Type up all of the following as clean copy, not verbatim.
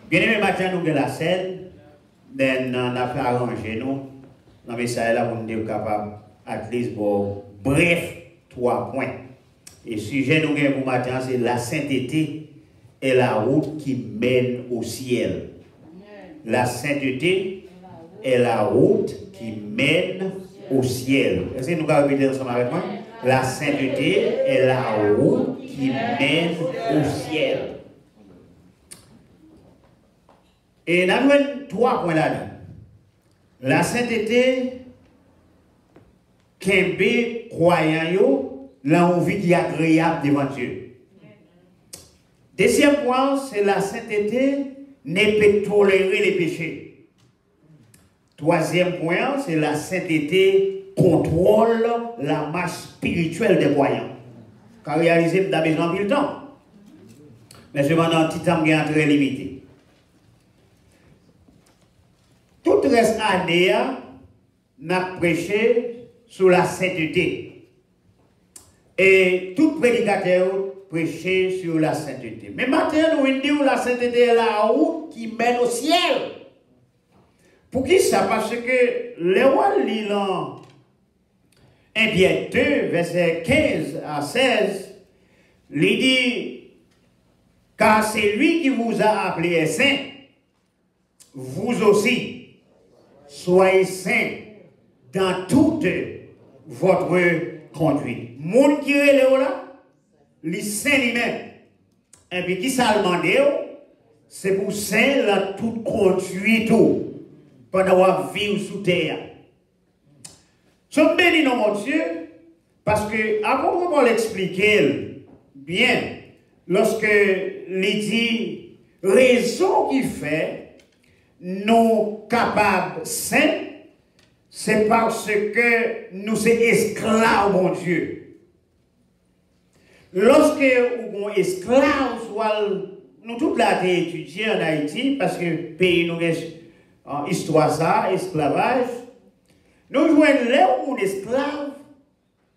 Bien aimé, matin, nous avons la scène, on a fait arranger nous. Dans le message là, pour nous être capable, at least, bref, 3 points. Et le sujet nous avons pour matin, c'est la sainteté et la route qui mène au ciel. La sainteté est la route qui mène au ciel. Est-ce que nous pouvons répéter ensemble avec moi? La sainteté est la route qui mène au ciel. Et nous avons 3 points là-dedans. La sainteté, qu'un croyant, l'envie qui est agréable devant Dieu. Deuxième point, c'est la sainteté ne peut tolérer les péchés. Troisième point, c'est la sainteté contrôle la marche spirituelle des croyants. Car réaliser dans besoin de temps. Mais cependant, un petit temps est très limité. Tout reste année, n'a prêché sur la sainteté. Et tout prédicateur prêcher sur la sainteté. Mais maintenant, nous disons que la sainteté est la route qui mène au ciel. Pour qui ça? Parce que les rois lisant 1 Pierre 2, verset 15 à 16, il dit, car c'est lui qui vous a appelé saint, vous aussi, soyez saints dans toute votre conduite. Monde qui est là, les saints lui-même. Et puis qui ça demande, c'est pour saint la toute conduite pendant la vie sous terre. Sommes bénis dans mon Dieu, parce que, avant de l'expliquer bien, lorsque il dit raison qui fait nous capables saints, c'est parce que nous sommes esclaves, mon Dieu. Lorsque nous sommes esclaves, soit nous tous là étudiés en Haïti, parce que le pays nous est en histoire ça, esclavage, nous jouons là où esclave,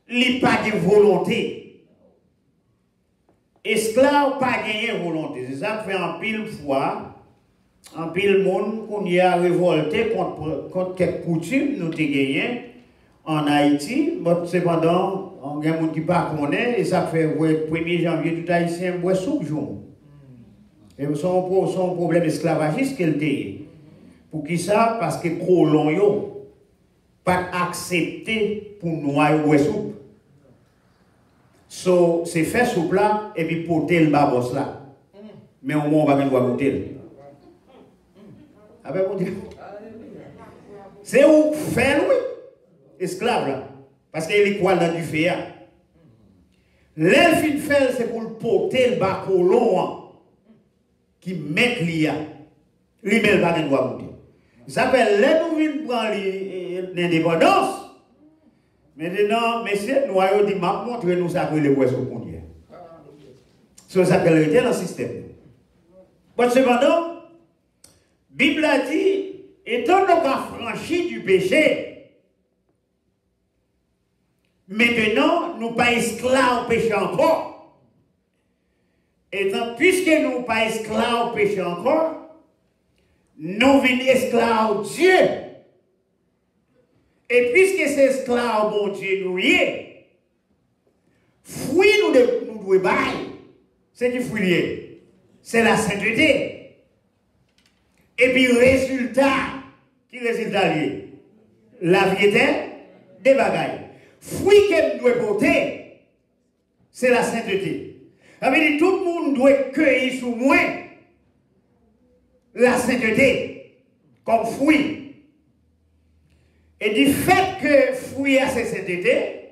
il n'y a pas de volonté. Esclave, pas de volonté. C'est ça que fait en pile fois, en pile monde, qu'on y a révolté contre quelques coutumes, nous avons gagné en Haïti. Mais cependant, on y a des gens qui ne connaissent pas, et ça fait le 1er janvier, tout Haïtien boit soupe jour. Et son problème esclavagiste qu'elle a. Pour qui ça? Parce que colons yo pas accepté pour noyer boire soupe. So, c'est faire soupe là et puis porter le babos là. Mais au moins on va pas goûter. Avec vous c'est où faire oui, esclave là. Parce qu'il est quoi dans du fer. L'elfine fait c'est pour le porter le bas colon qui met l'IA. Lui-même va goûter. Ça s'appelle les nous prendre l'indépendance. Maintenant, messieurs, nous avons dit, m'a montré nous ça que les poissons qu'on y est. C'est ça qu'elle était dans le système. Mais cependant, la Bible a dit, étant donc affranchis du péché, maintenant, nous ne sommes pas esclaves au péché encore. Et donc, puisque nous ne sommes pas esclaves au péché encore, nous venons esclaves Dieu. Et puisque c'est esclave, bon Dieu, nous y est, fruit nous devons bailler. C'est qui fruit? C'est la sainteté. Et puis résultat, qui résultat lié? La vie éternelle, des bagailles. Fruit que nous devons porter, c'est la sainteté. Ça veut dire tout le monde doit cueillir sous moi la sainteté comme fruit. Et du fait que fruit à cette sainteté,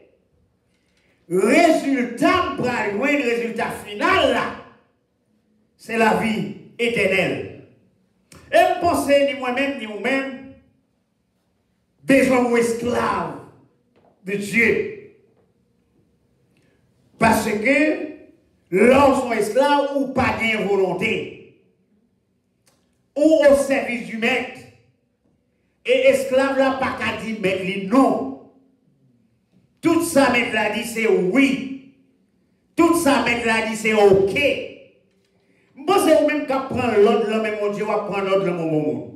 résultat, le résultat final là, c'est la vie éternelle. Et pensez ni moi-même ni vous-même, besoin d'esclaves de Dieu. Parce que lorsqu'on est esclave ou pas de volonté, ou au service du maître, et esclave là pas qu'à dire maître non. Tout ça maître là dit c'est oui. Tout ça maître là dit c'est ok. Moi c'est vous même qui prend l'ordre, le même Dieu va prendre l'ordre, le même monde.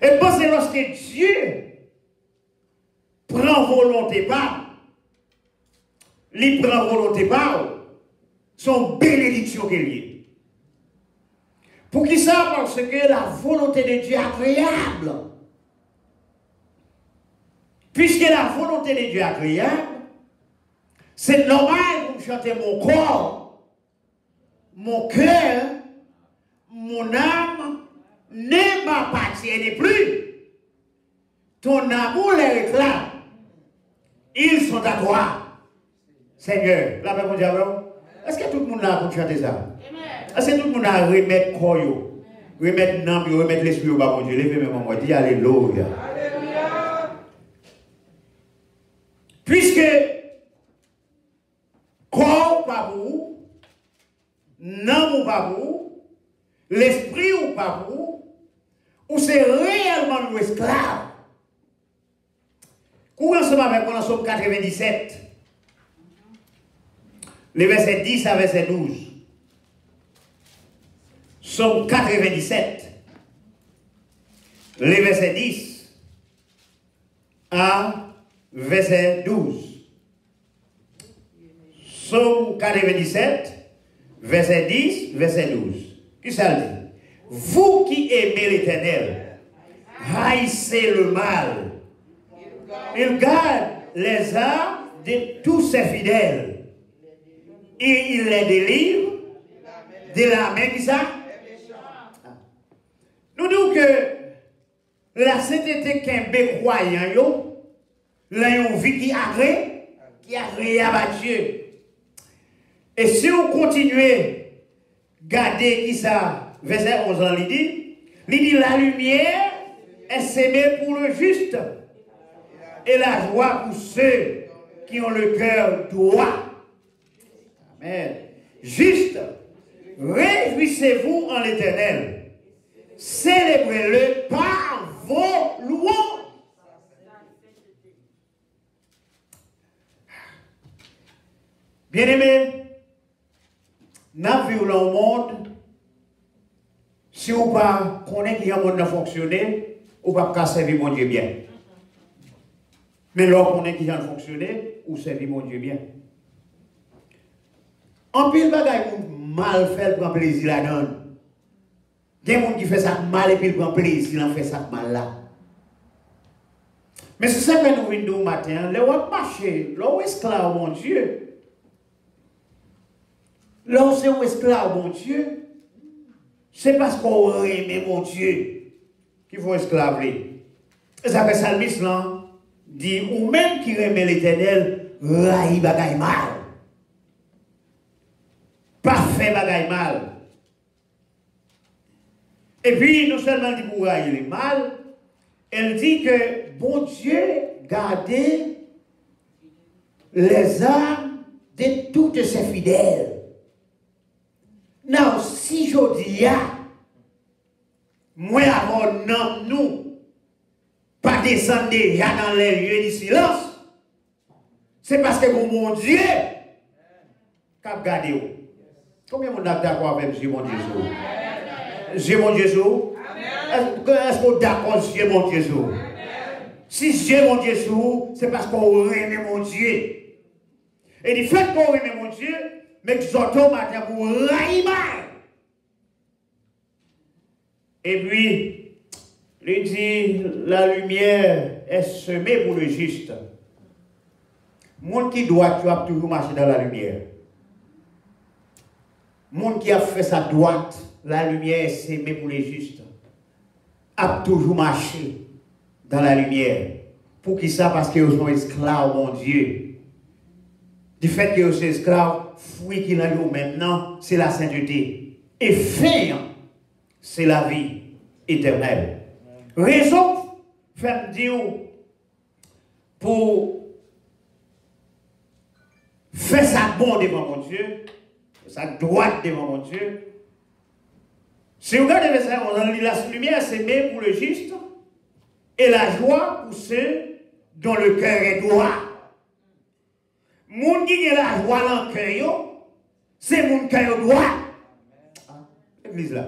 Et pensez lorsque Dieu prend volonté par, il prend volonté par, son bénédiction qu'il y est. Pour qui ça? Parce que la volonté de Dieu est agréable. Puisque la volonté de Dieu est agréable, c'est normal pour chanter mon corps, mon cœur, mon âme ne m'appartiennent plus. Ton amour les réclame. Ils sont à toi. Seigneur, la paix mon diable. Est-ce que tout le monde a pour chanter ça? Est-ce que tout le monde a remettre corps, remettre l'âme, remettre l'esprit au bas, mon Dieu? Levez moi, dis Alléluia. Puisque corps pas vous, l'âme pas vous, l'esprit ou pas vous, ou c'est réellement un esclave. Courant ensemble avec moi dans Somme 97, les versets 10 à verset 12. Somme 97, les versets 10 à verset 12. Somme 97, verset 10, verset 12. Qui ça dit? Vous qui aimez l'Éternel, haïssez le mal. Il garde les âmes de tous ses fidèles. Et il les délivre de la main qui ça? Nous disons que la sainteté qu'un bé croyant, là, une vie qui agréable à Dieu. Et si on continue garder qui ça, verset 11 ans, il dit la lumière est sémée pour le juste et la joie pour ceux qui ont le cœur droit. Amen. Juste, réjouissez-vous en l'Éternel. Célébrez-le par vos louanges. Bien-aimés, nous vivons dans le monde, si on ne connaît pas comment le monde fonctionner, on ne peut pas servir mon Dieu bien. Mais lorsqu'on connaît comment fonctionner, on servir mon Dieu bien. En pile bagaille mal fait prend plaisir là-dedans. Il y a des gens qui font ça mal et puis prend plaisir en fait ça mal là. Mais c'est ça que nous venons matin, les gens marchent, les esclaves mon Dieu. Lorsque c'est un esclave mon Dieu, c'est parce qu'on aime mon Dieu qu'il faut esclaver. Et ça fait Salmis là, dit, ou même qui aime l'Éternel, raï bagaille mal. Parfait bagaille mal. Et puis, non seulement dit pour railler le mal, elle dit que bon Dieu gardait les âmes de toutes ses fidèles. Non, si je dis moi avant non nous, pas descendre déjà dans les lieux du silence, c'est parce que mon Dieu cap gardé. Combien de gens sont d'accord avec Dieu, mon Jésus? Dieu, mon Jésus? Est-ce qu'on est d'accord avec Dieu, mon Jésus? Si Dieu, mon Jésus, c'est parce qu'on aime mon Dieu. Et du fait qu'on aime mon Dieu, mais que j'entends matin pour railler mal. Et puis, il dit, la lumière est semée pour le juste. Monde qui doit, tu as toujours marché dans la lumière. Monde qui a fait sa droite, la lumière est semée pour les justes. A toujours marché dans la lumière. Pour qui ça? Parce qu'ils sont esclaves, mon Dieu. Du fait qu'ils sont esclaves, fruit qu'il a eu maintenant, c'est la sainteté. Et fin, c'est la vie éternelle. Raison, fait dire, pour faire sa bonne devant mon Dieu, sa droite devant mon Dieu. Si vous regardez ça, on dit la lumière c'est même pour le juste et la joie pour ceux dont le cœur est droit. Moun qui a la joie dans le cœur, c'est mon cœur droit. l'église là.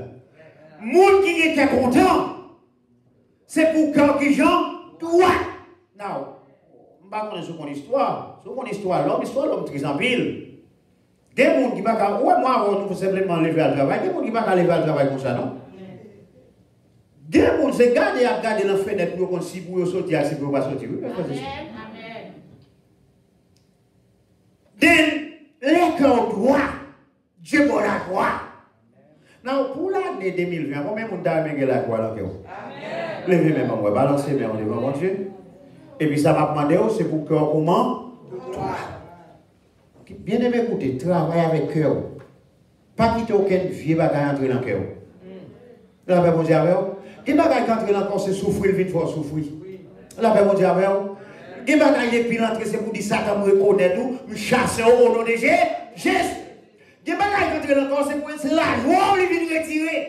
Monde qui était content, c'est pour quelques gens, toi. Non, je ne sais pas sur mon histoire. Sur mon histoire, l'homme très en pile. Des gens qui ne peuvent pas, ouais, moi, nous simplement lever le travail. Des gens qui ne peuvent pas lever le travail comme ça, non? Des gens, c'est garder à garder la fenêtre pour si vous sortir, si vous ne pas sortir. Amen. Les cœurs droits, Dieu pour la croix. Non, pour l'année 2020, combien de monde a aimé la croix là? Levez mes mains, balancez mes mains devant mon Dieu. Et puis ça va demander, c'est pour cœur comment? Bien aimé, écoutez, travaille avec cœur. Pas quitter aucun vieux bagage entrer dans le cœur. La paix, mon Dieu, avec vous. Qui bagage qui entre dans le corps, c'est souffrir, vite faut souffrir. La paix, mon Dieu, avec vous. Qui bagage qui est l'entrée, c'est pour dire Satan me reconnaît tout, me chasser au nom de Jésus. Qui bagage qui entre dans le corps, c'est pour dire la joie, on lui vient retirer.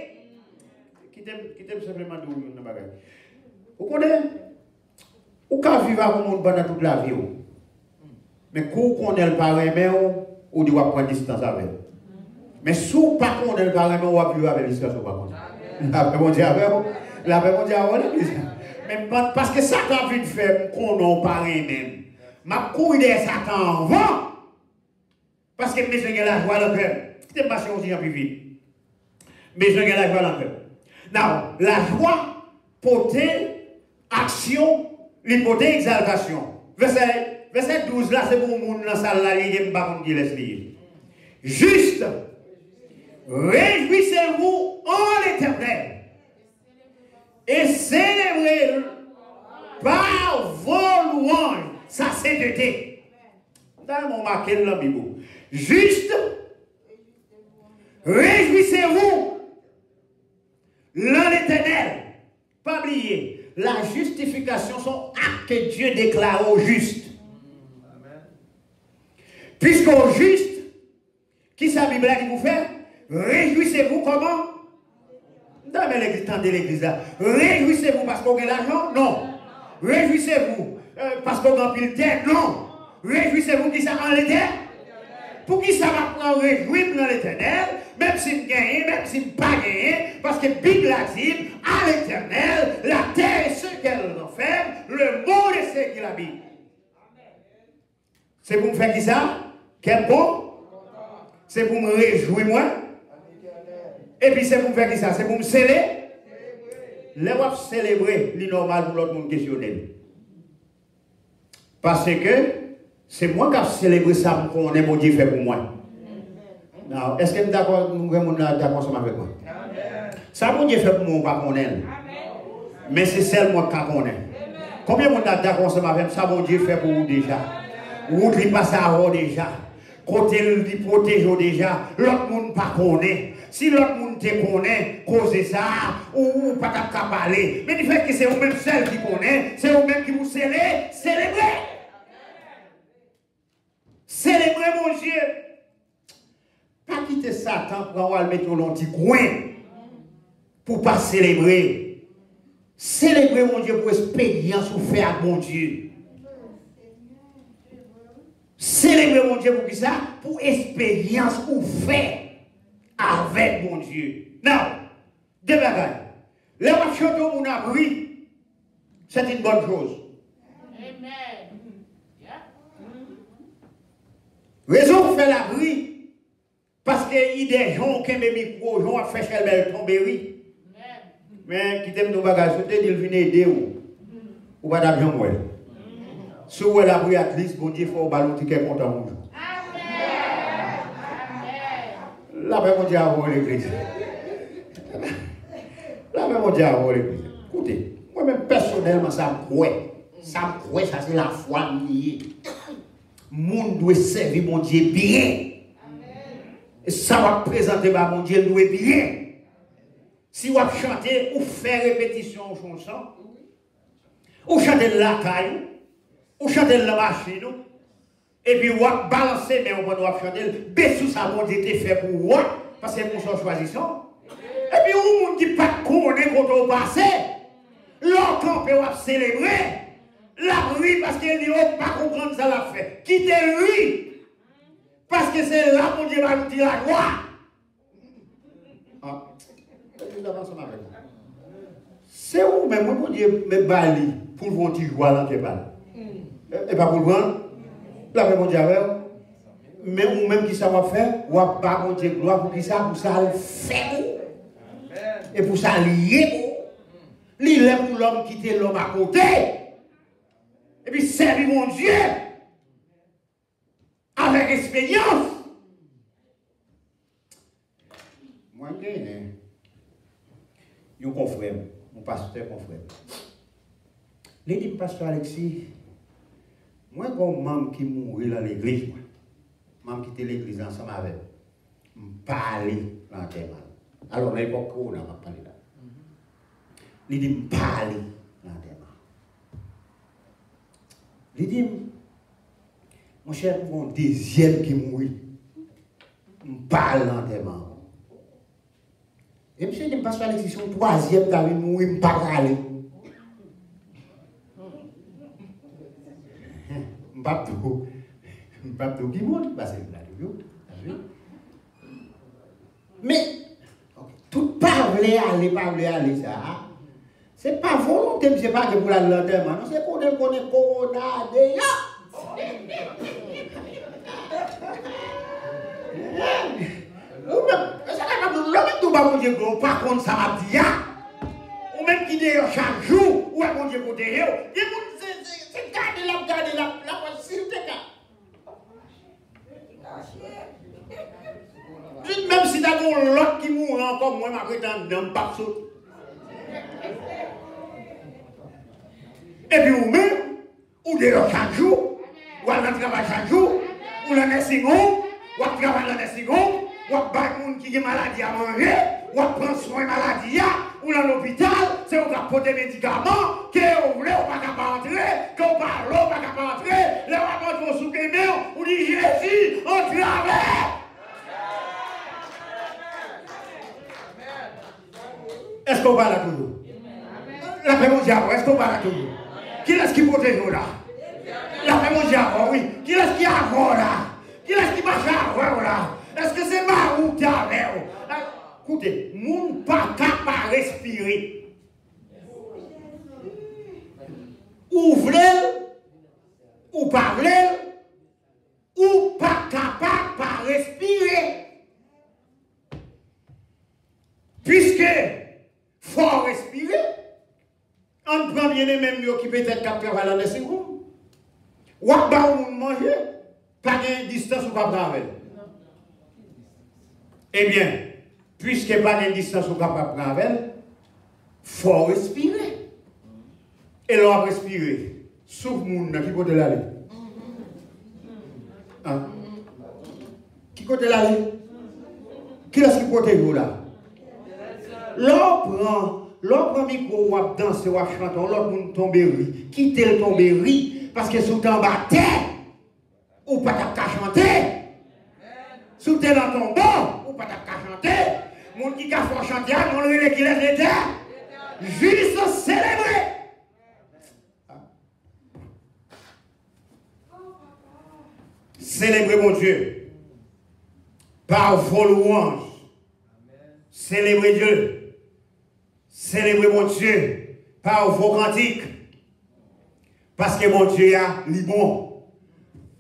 Quittez simplement d'où le bagage. Vous connaissez? Ou quand vivre avec le monde pendant toute la vie. Mais quand on connaît le parent, on doit prendre distance avec. Mais si on ne connaît le parent, on va vivre avec l'histoire. La paix mon Dieu avec vous. La paix mon Dieu avec vous. Mais parce que Satan veut faire qu'on n'en parle même. Ma couille de Satan avant. Parce que mes gens la joie dans le cœur. C'est pas si on dit un peu vite. Mes gens la joie dans le cœur. Non, la joie, portée, action, l'hypothèse, exaltation. Verset 12 là, c'est pour le monde dans la salle là, il y a un baron qui laisse lire. Juste, réjouissez-vous en l'Éternel et célébrez par vos louanges sa sainteté. Dans mon marqué là, Bible. Juste, réjouissez-vous dans l'Éternel. Pas oublier, la justification sont actes que Dieu déclare au juste. Puisqu'au juste, qui sa Bible qui vous fait? Réjouissez-vous comment? Dans l'église là. Réjouissez-vous parce qu'on a l'argent? Non. Réjouissez-vous parce qu'on a pile terre? Non. Réjouissez-vous qui ça en l'éternel? Pour qui ça va prendre réjouir dans l'éternel? Même si je gagne, même si je ne pas gagné, parce que la Bible a dit, à l'éternel, la terre et ce qu'elle renferme, le monde et ce qu'il habite. C'est pour me faire qui ça? Quel bon? C'est pour me réjouir moi. Et puis c'est pour me faire qui ça? C'est pour me célébrer. Les wap célébrer, c'est normal pour l'autre monde questionner. Parce que c'est moi qui ai célébré ça pour qu'on mon Dieu fait pour moi. Est-ce que vous êtes d'accord avec moi? Ça, mon Dieu fait pour moi, pas qu'on aime. Mais c'est celle moi qui connais. Combien de monde est d'accord avec ça, mon Dieu fait pour vous déjà? Vous ne passez à vous déjà. Côté il protège déjà. L'autre monde pas connaît. Si l'autre monde te connaît, cause ça, ou pas qu'à parler. Mais du fait que c'est vous-même seul qui connaît, c'est vous-même qui vous célébrez. Célébrez mon Dieu. Pas quitter Satan pour avoir le mettre dans un petit coin. Pour ne pas célébrer. Célébrer mon Dieu pour expérience ou faire avec mon Dieu. Célébrer mon Dieu pour qui ça? Pour expérience ou faire avec mon Dieu. Non, deux bagages. Les chanter mon abri, c'est une bonne chose. Amen. Raison pour faire l'abri, parce qu'il y a des gens qui aiment les micros, les gens qui font faire belle tomberie. Mais qui t'aiment nos bagages, ils viennent aider ou pas d'argent moi. Si vous avez l'abri à l'île, bon Dieu, il faut ballon qui est content pour vous. La paix, mon Dieu, à vous l'église. La paix, mon Dieu, à vous l'église. Écoutez, moi-même personnellement, ça me croit. Ça me croit, ça c'est la foi liée. Monde doit servir mon Dieu bien. Et ça va présenter par mon Dieu doit bien. Si vous chantez ou faire répétition au chanson, ou chanter la caille, ou chanter la machine, et puis vous balancer, mais on va chanter, baissez ça, mon Dieu, fait pour vous, parce que vous sont choisissants. Et puis vous qui pas connaît quand on passe, l'autre peut célébrer. La lui, parce qu'il dit, on ne pas comprendre ça l'a fait. Quittez-lui. Parce que c'est là, mon Dieu, va nous dire la gloire. Ah, c'est où, mais moi, mon Dieu, me bali pour vous dire joie dans tes balles. Et pas pour le vendre, là, mon Dieu, mais ou même qui ça va faire, ou pas mon Dieu, gloire pour qui ça, pour ça le faire. Et pour ça lier. Il est pour l'homme quitter l'homme à côté. Et puis servir mon Dieu avec expérience. Moi, je suis confrère, mon pasteur confrère. Il dit, pasteur Alexis, moi, comme membre qui mourit dans l'église, membre qui était l'église ensemble avec, je parle dans l'enterrement. Alors, à l'époque, on a parlé là. Il dit, je parle dans l'enterrement. Il dit, mon cher, mon deuxième qui mourit, je parle dans l'enterrement. Et monsieur dit, pasteur Alexis, son troisième qui a mourir, je ne parle pas. Je ne pas tout qui monte, parce que là, mais, tout parler, aller, ça, c'est pas volonté, c'est pas que pour la l'enterrement, non, c'est qu'on est corona, ou même, tout va mon Dieu, par contre, ça m'a dit, ou même qui d'ailleurs chaque jour, ou à mon Dieu, côté, c'est garder la, s'il te plaît. Même si t'as l'autre qui mourrait encore, moi, ma prétendante, pas saute. Et puis, ou même, ou d'ailleurs chaque jour, ou à travail chaque jour, ou le nursing home, ou à travailler dans le nursing home, ou à battre les gens qui ont maladie à manger, ou à prendre soin de maladie, ou dans l'hôpital, c'est où on a des médicaments, que vous voulez, on ne va pas entrer, qu'on parle, on ne va pas entrer, les gens vont sous les mains, ou dit Jésus, on travaille. Est-ce qu'on parle à toujours? La paix mondiale, est-ce qu'on parle à toujours? Qui est-ce qui protège nous là? La paix mondiale, oui. Qui est-ce qui a là? Qui est-ce qui marche à là? Est-ce que c'est ma ou qui a écoutez, moun pas capable de respirer. Ouvrez, ou parlez, ou pas capable de respirer. Puisque faut respirer, on prend bien les mêmes qui peut-être capable de la seconde. Ou à manger, pas de distance ou pas de eh bien, puisque pas de distance ou pas de il faut respirer. Et l'on respirer. Sauf moun qui côté l'aller. Hein? Qui côté l'aller? Qui est-ce qui côté vous là? L'on prend micro ou à danser ou à chanter, l'autre moun tombe ri. Quittez le tombe ri parce que sous ton bâtiment ou pas qu'à chanter. Sous t'es dans ton bon ou pas qu'à chanter. Moun qui a fait chanter, on le qui laisse l'état. Juste célébrer. Célébrez mon Dieu par vos louanges. Célébrez Dieu. Célébrez mon Dieu par vos cantiques. Parce que mon Dieu a li bon.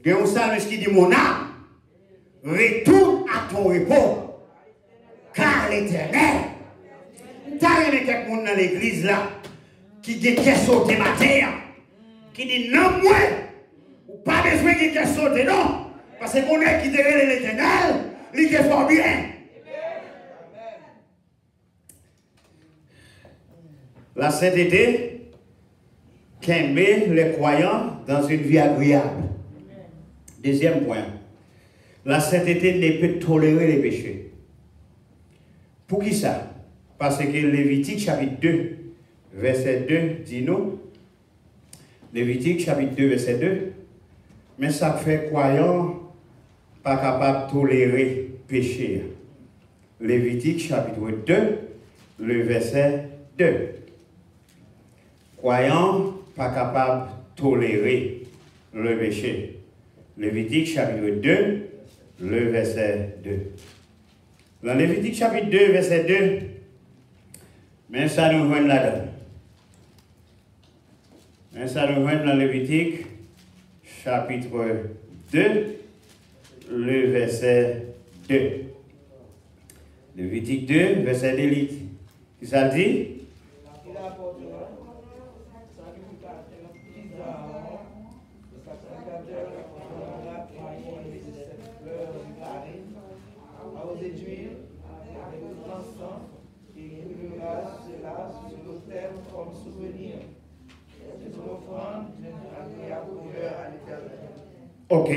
Il y a un psalmiste qui dit mon âme, retourne à ton repos. Car l'Éternel, t'as aimé quelqu'un dans l'église là, qui dit qu'est sauté matin, qui dit non, moi, ou pas besoin de qu'est sauté, non. Parce qu'on est qui derrière l'Éternel, il est fort bien. La sainteté qu'aime les croyants dans une vie agréable. Deuxième point. La sainteté ne peut tolérer les péchés. Pour qui ça? Parce que Lévitique chapitre 2, verset 2 dit nous. Lévitique chapitre 2, verset 2. Mais ça fait croyant pas capable de tolérer péché. Lévitique chapitre 2, le verset 2. Croyant pas capable de tolérer le péché. Lévitique chapitre 2, le verset 2. Dans Lévitique chapitre 2, verset 2, mais ça nous joint là-dedans. Mais ça nous joint dans Lévitique chapitre 2, le verset 2. Lévitique 2, verset 2, qui ça dit? Ok,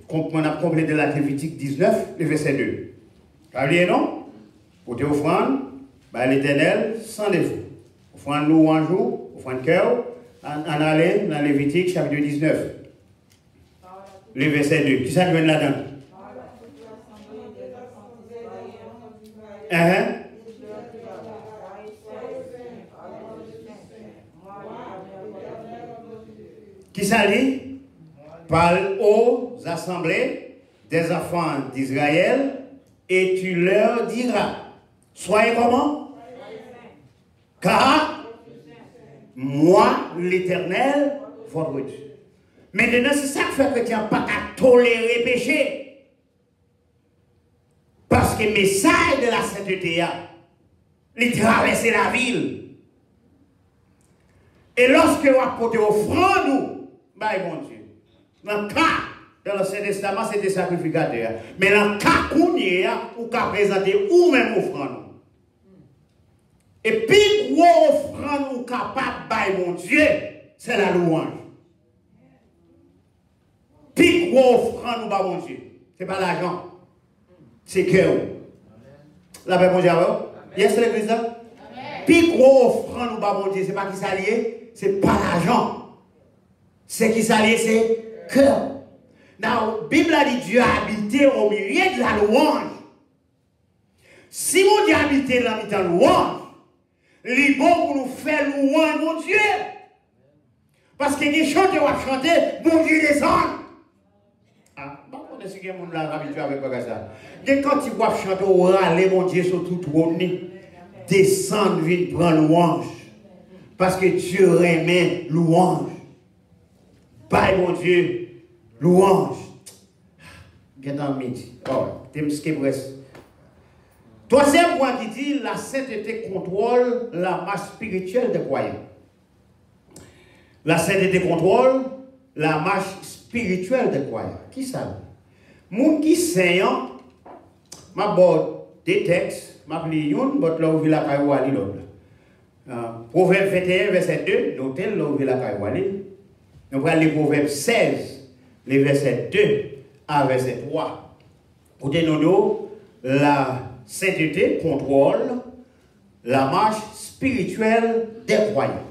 on a complété la Lévitique 19, le verset 2. Vous voyez, non? Pour te offrande, bah, l'Éternel sans défaut. Offrande louange, offrande cœur, en aller dans Lévitique chapitre 19. Le verset 2. Qui ça vient là-dedans? Qui ça dit? Parle aux assemblées des enfants d'Israël et tu leur diras, soyez comment? Car moi, l'Éternel, votre Dieu. Maintenant, c'est ça qui fait que tu n'as pas à tolérer le péché. Parce que le message de la sainteté, il traverse la ville. Et lorsque vous apportez offrande, bah, mon Dieu, dans le cas, dans l'Ancien Testament, c'était sacrificateur. Mais dans le cas qu'on y a, vous pouvez présenter ou même offrande. Et puis, gros offrande ou capable, bah, mon Dieu, c'est la louange. Puis, gros offrande ou bah, mon Dieu, c'est pas l'argent, c'est cœur. La paix, mon Dieu, yes, l'église là? Puis, gros offrande ou bah, mon Dieu, c'est pas qui s'allie, c'est pas l'argent. C'est qui s'allie, c'est cœur. Now, la Bible a dit Dieu a habité au milieu de la louange. Si mon Dieu a habité dans la louange, il est bon pour nous faire louange, mon Dieu. Parce que les chanteurs vont chanter, mon Dieu descend. Ah, bon, on est ce que les gens sont habitués avec ça. Et quand ils vont chanter, on va aller, mon Dieu, sur tout trône, descendre, venir prendre louange. Parce que Dieu remet louange. Bye, mon Dieu, louange. Gagnant midi. Oh, t'aimes ce qui reste. Troisième point qui dit, la sainteté contrôle la marche spirituelle des croyants. La sainteté contrôle la marche spirituelle des croyants. Qui ça? Moun qui saignant, ma bord des textes, ma pli yon, bot là où la caille l'autre. Proverbe 21, verset 2, l'hôtel là où la caille. Nous allons lire Proverbe 16, les versets 2 à verset 3. Pour nous, la sainteté contrôle la marche spirituelle des croyants.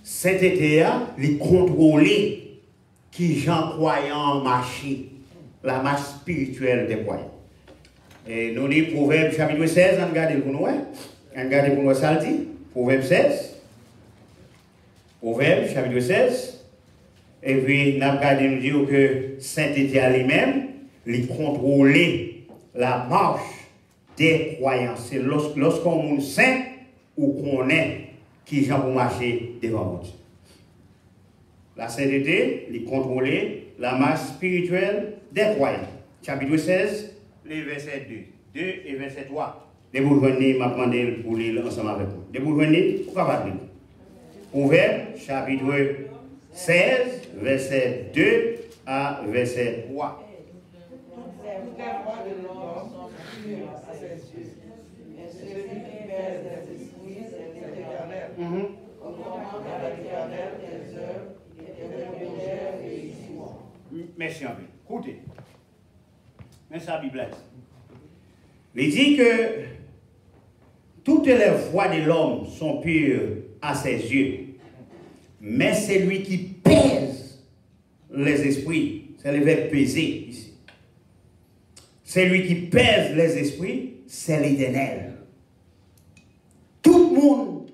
Sainteté, les contrôler qui gens croyants marcher, la marche spirituelle des croyants. Et nous lisons Proverbe chapitre 16, regardez pour nous, regardez pour nous ça dit, Proverbe 16, Proverbe chapitre 16. Et puis, nous avons nous dire que sainteté à lui-même, il contrôle la marche des croyants. C'est lorsqu'on est saint ou qu'on est qui gens pour marcher devant Dieu. La sainteté, il contrôle la marche spirituelle des croyants. Chapitre 16, les versets 2 et verset 3. De vous venir, m'a demandé pour lire ensemble avec vous. De vous venir, pourquoi pas lire? Proverbe, chapitre 16, verset 2 à verset 3. Merci en fait. Écoutez. Mais ça, la Bible dit. Il dit que toutes les voies de l'homme sont pures à ses yeux. Mais c'est lui qui pèse les esprits. C'est le verbe peser ici. C'est lui qui pèse les esprits, c'est l'Éternel. Tout le monde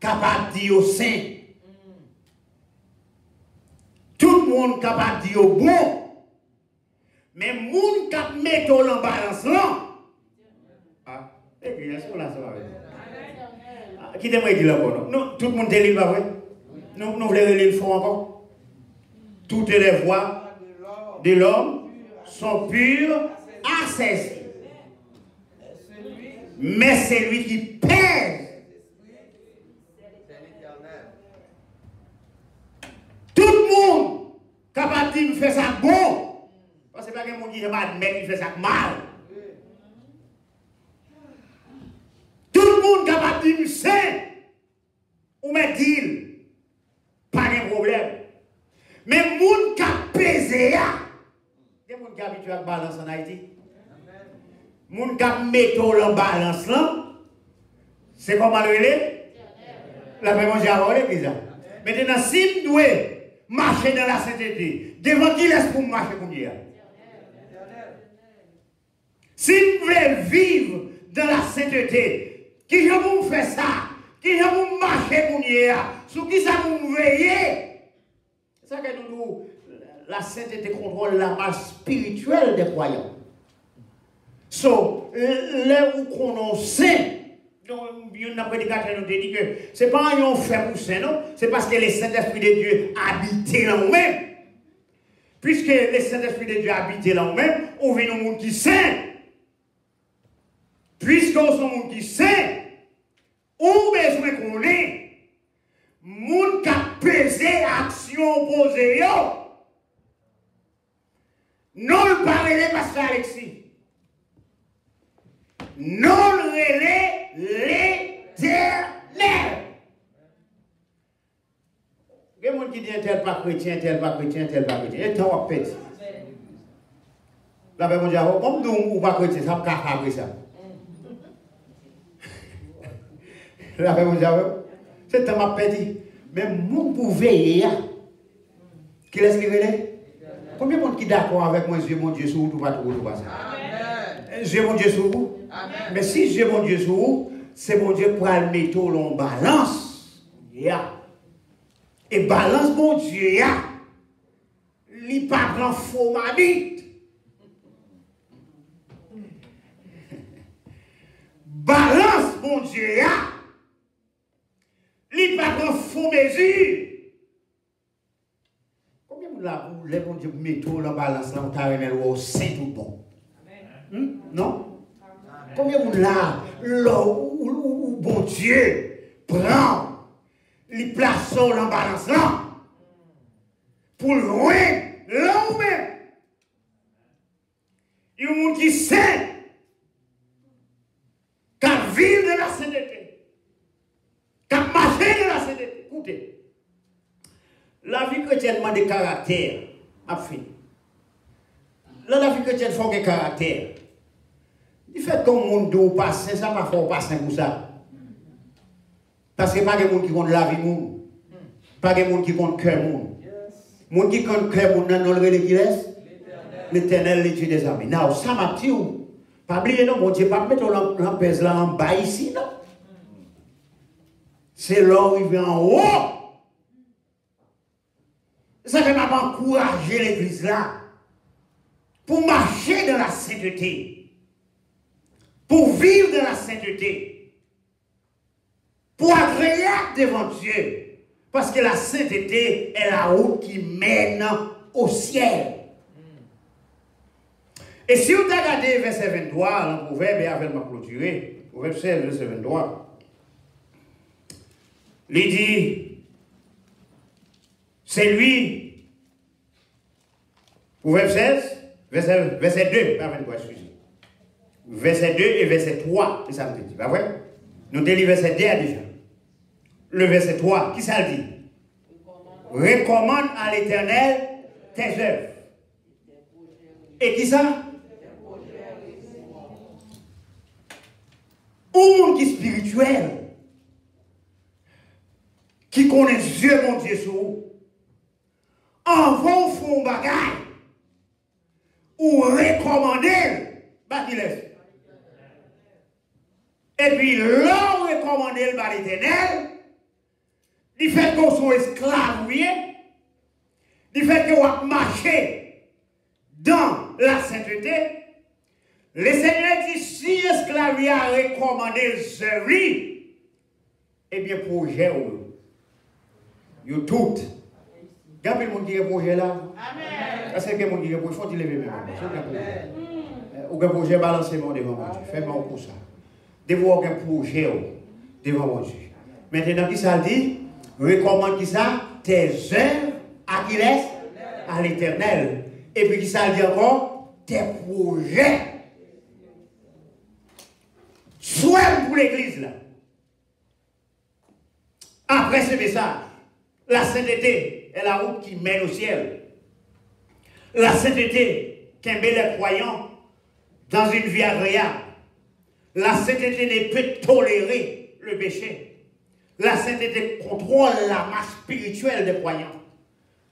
capable de dire au saint. Tout le monde capable de dire au bon. Mais le monde qui met en balance là, L'église, est-ce qu'on l'a sauvé? Qui t'aimerait dire encore? Non, tout le monde est libre, pas vrai? Nous voulons le fond encore. Toutes les voies de l'homme sont pures à ses yeux. Mais c'est lui qui pèse. Tout le monde capable de faire ça bon. Parce que c'est pas que mon qui va admettre qu'il fait ça mal. Tout le monde capable de dire saint ou me dire pas de problème. Mais moun qui a pesé, il y a des gens qui habitués à balance en Haïti. Moun qui a mis en balance là, c'est comment le relais? La même chose à l'église. Maintenant, si nous devons marcher dans la sainteté, devant qui laisse pour marcher comme hier? Si nous voulons vivre dans la sainteté, qui je vous faire ça? Qui je vous marcher comme hier? Sur qui ça vous veiller? C'est ça que nous, la sainteté contrôle la marche spirituelle des croyants. So, là où on sait, un prédicateur nous dit que ce n'est pas un fait pour ça, non? C'est parce que le Saint-Esprit de Dieu habite là nous-mêmes. Puisque le Saint-Esprit de Dieu habite là nous-mêmes, on vient au monde qui saint. Puisqu'on est un monde qui saint, on a besoin qu'on ait. Moun qui a pesé action opposée, non le parler pasteur Alexis. Non le relais l'éternel. Il y a des gens qui disent tel pas chrétien, tel pas chrétien, tel pas chrétien. Et tant on pète. La paix mondiale, comme nous ou pas chrétien, ça me cache ça. La paix mondiale, c'est tant m'a pété. Mais mon pour veiller, qui laisse les relais? Combien de monde qui est d'accord avec moi, Dieu mon Dieu sur vous, tout pas tout ça? Dieu mon Dieu sur vous. Mais si Dieu mon Dieu sur vous, c'est mon Dieu pour le mettre en balance. Et balance mon Dieu, il ne pas prendre faux mabite. Balance mon Dieu, il ne pas prendre faux mesure. Combien de là, les bon Dieu mettent en balance là, on t'a remis au saint tout bon? Non? Combien de là, où bon Dieu prend, il place en balance là, pour loin, là où même. Il y a un monde qui sait, qui vit de la sainteté, qui marche de la sainteté. Écoutez. La vie chrétienne demande des caractères. La vie chrétienne faut des caractères. Du fait que le monde doit passer, ça ne faut pas passer pour ça. Parce que pas de monde qui compte la vie monde. Pas de monde qui compte cœur monde. Monde qui compte cœur monde dans le relais qui laisse. L'Éternel, les Dieu des armées. Non, ça m'a dit où? Pas oublier non, mon Dieu, pas mettre l'empèse là en bas ici, non. C'est là où il vient en haut. Ça que m'a encouragé l'église là pour marcher dans la sainteté, pour vivre dans la sainteté, pour agréer devant Dieu, parce que la sainteté est la route qui mène au ciel. Et si vous regardez verset 23, dans le proverbe, et avec ma clôturée, proverbe 16, verset 23, il dit, c'est lui, proverbe 16, verset 2, pas 23, excusez. Verset 2 et verset 3, c'est ça que dit, pas vrai? Nous avons lu verset 2 déjà. Le verset 3, qui ça dit? Recommande à l'Éternel tes œuvres. Et qui ça? Un monde qui est spirituel, qui connaît Dieu, mon Dieu, sur vous, avant font bagaille, ou recommander, bah qui laisse. Et puis, là, recommander par l'Éternel, du fait qu'on soit esclave, du fait qu'on va marcher dans la sainteté, Le Seigneur dit, si esclave a recommandé le servir, eh bien, projet, vous tout. Il y a des gens qui ont un projet là. Amen. Est-ce qu'il y a des gens qui ont un projet? Il faut lever même. Ou un projet balancé devant mon Dieu. Fais-moi pour ça. Devant un projet devant mon Dieu. Maintenant, qui ça dit? Recommande qui ça? Tes œuvres à qui laisse? À l'Éternel. Et puis qui ça dit encore? Tes projets. Soit pour l'Église là. Après ce message, la sainteté est la route qui mène au ciel. La sainteté qui met les croyants dans une vie agréable. La sainteté ne peut tolérer le péché. La sainteté contrôle la masse spirituelle des croyants.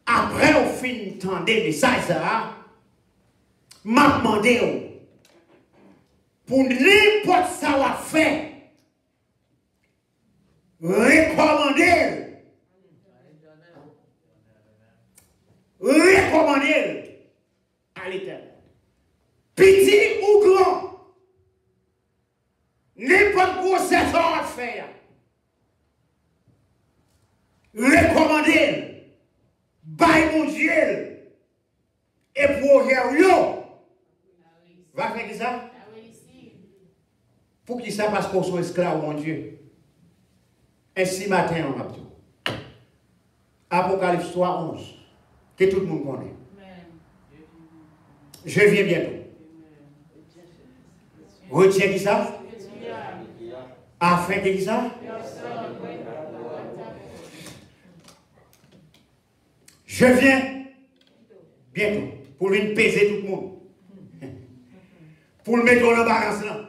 Après, au fin d'entendre le message, ça m'a demandé pour n'importe ça va faire. Recommander à l'Éternel. Petit ou grand, n'importe quoi c'est ça à faire. Recommander, by mon Dieu, et pour yo. Va faire ça? Pour qui ça passe pour son esclave, mon Dieu? Ainsi matin, on m'a dit. Apocalypse 3, 11. Que tout le monde connaît. Je viens bientôt. Retiens qui ça? Afin que qui ça? Je viens bientôt pour venir peser tout le monde. Pour le mettre dans la balance là.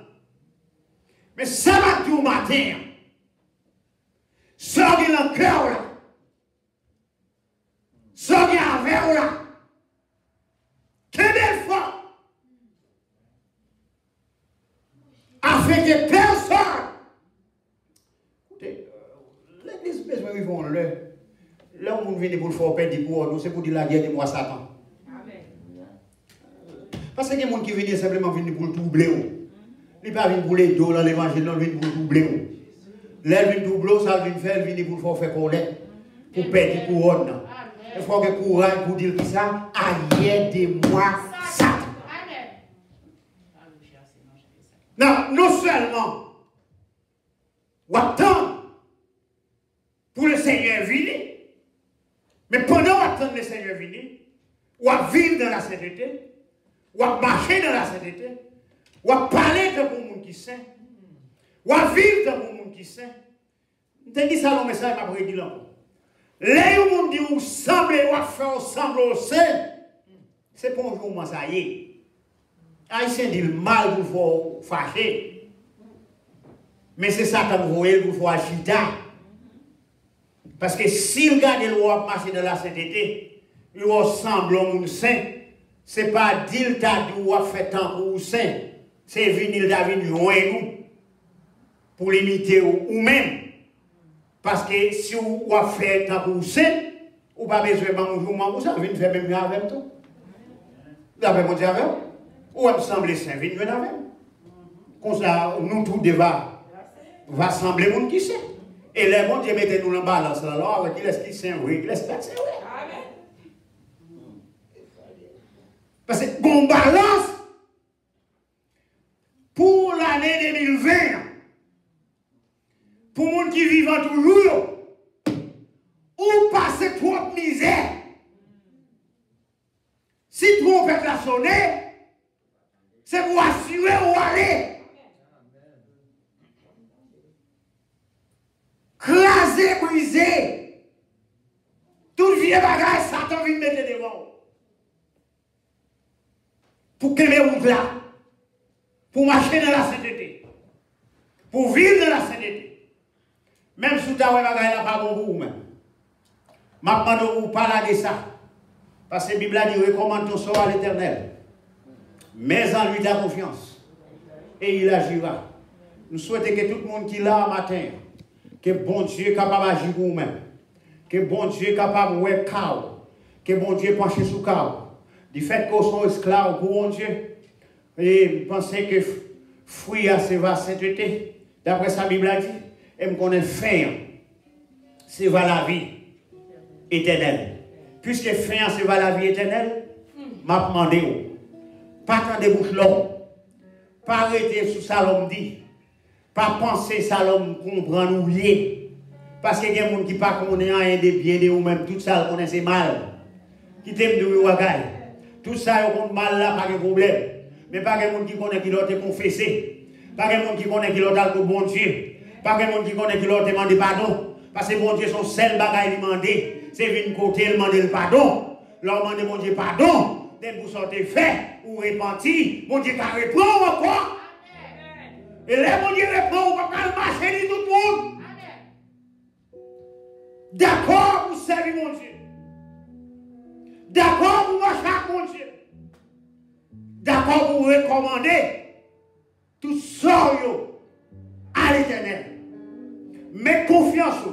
Mais ça va tout matin. Sorgez dans le cœur là. Sorgez avec là. Quelle belle fois. Afin que personne. Écoutez, l'église besoin de vivre là où on vient pour le faire perdre pour nous, c'est pour dire la guerre de moi Satan. Parce qu'il y a des gens qui viennent simplement pour le troubler. Ils ne pas venir pour les dos dans l'évangile, ils viennent pour le troubler. Là, ils viennent doubler, ça vient faire, ils viennent pour faire connaître, pour perdre le couronne. Il faut que courage pour dire ça, aide-moi Satan. Non seulement, on attend pour le Seigneur venir, mais pendant qu'on attend le Seigneur venir, on va vivre dans la sainteté, on va marcher dans la sainteté, on va parler de mon monde qui sait, on va vivre dans mon monde qui sait. Je te dis ça dans le message, je vais vous dire encore. Là où on dit où semble, ou faire ensemble au sein, c'est pour un jour, moi, ça y est. Haïtien dit le mal pour fâcher. Mais c'est ça que vous voyez pour faire agiter. Parce que si le gars de l'eau marcher dans la sainteté, il ressemble au monde saint, ce n'est pas dire que vous fait tant pour saint, c'est venir David loin nous pour l'imiter ou même. Parce que si vous faites tant pour saint, vous n'avez pas besoin de manger, vous savez faire même avec tout. Vous avez mon Dieu avec vous. Ou me semble saint, venez avec vous. Comme ça, nous tous va sembler monde qui sait. Et les gens, Dieu mettez nous en balance là, avec qui est-ce qui est oui, qui est-ce qui est oui. Parce que bon balance pour l'année 2020, pour les gens qui vivent toujours, ou passer trop de misère. Si trompette la sonné, c'est pour assurer où aller. Craser, briser. Tout vieux bagage, Satan vient mettre devant. Pour qu'aimer route là. Pour marcher dans la sainteté. Pour vivre dans la sainteté. Même si tu as un bagage là, pas bon pour vous-même. Maintenant, vous parlez de ça. Parce que la Bible a dit, recommande ton sort à l'Éternel. Mais en lui ta confiance. Et il agira. Nous souhaitons que tout le monde qui est là matin, que bon Dieu est capable d'agir pour vous-même. Que bon Dieu est capable de voir chaos. Que bon Dieu penche sous chaos. Du fait qu'on soit esclave pour bon Dieu, Et je pensais que fruit c'est va sainteté. D'après sa Bible a dit, et me connaît fin, c'est va la vie éternelle. Puisque fin c'est va la vie éternelle, m'a demandé, pas attendre bouche l'homme, pas arrêter sous ça l'homme dit, pas penser ça l'homme comprendre ou lier. Parce qu'il y a des gens qui ne connaissent rien de bien ou même tout ça, connaissent mal. Qui t'aiment de wagay. Tout ça, ils ont mal là, pas de problème. Mais pas de gens qui connaissent qui l'ont confessé. Pas de gens qui connaissent qui l'ont dit bon Dieu. Pas de gens qui connaissent qui l'ont demandé pardon. Parce que bon Dieu, son seul bagage demandé, c'est venir côté, demander le pardon. Leur demander bon Dieu pardon. Dès que vous sortez fait ou repenti, bon Dieu va répondre encore. Et là, bon Dieu répond, on va pas marcher tout le monde. D'accord pour servir mon Dieu. D'accord pour marcher avec mon Dieu. D'accord pour recommander tout ça à l'Éternel. Mais confiance,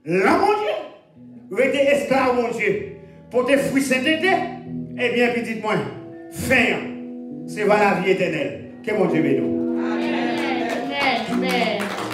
là mon Dieu, rester esclave mon Dieu, pour te fruits sainteté, eh bien, dites-moi, fin, c'est va la vie éternelle. Que mon Dieu bénisse. Amen. Amen.